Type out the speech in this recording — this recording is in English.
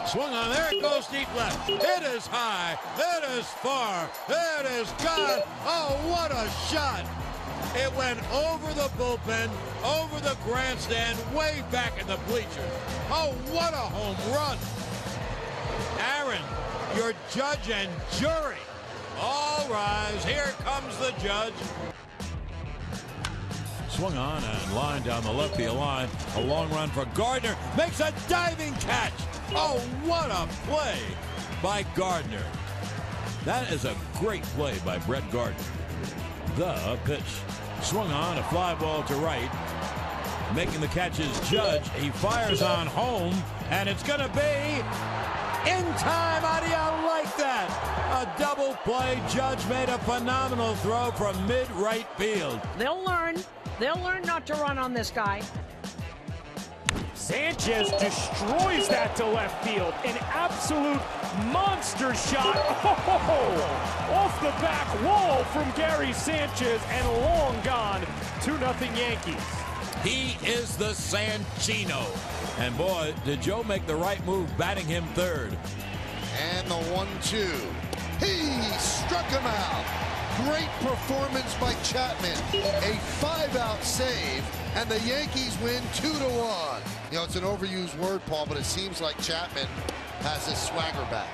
Swung on, there it goes deep left. It is high, it is far, it is gone. Oh, what a shot. It went over the bullpen, over the grandstand, way back in the bleachers. Oh, what a home run. Aaron, your judge and jury. All rise, here comes the judge. Swung on and line down the left field line. A long run for Gardner. Makes a diving catch. Oh, what a play by Gardner. That is a great play by Brett Gardner. The pitch. Swung on, a fly ball to right. Making the catch is Judge. He fires on home, and it's going to be in time. How do you like that? A double play. Judge made a phenomenal throw from mid-right field. They'll learn. They'll learn not to run on this guy. Sanchez destroys that to left field. An absolute monster shot. Oh, off the back wall from Gary Sanchez and long gone. 2-0 Yankees. He is the Sanchino. And boy, did Joe make the right move batting him third. And the 1-2. He struck him out. Great performance by Chapman. A 5-out save, and the Yankees win 2-1. You know, it's an overused word, Paul, but it seems like Chapman has his swagger back.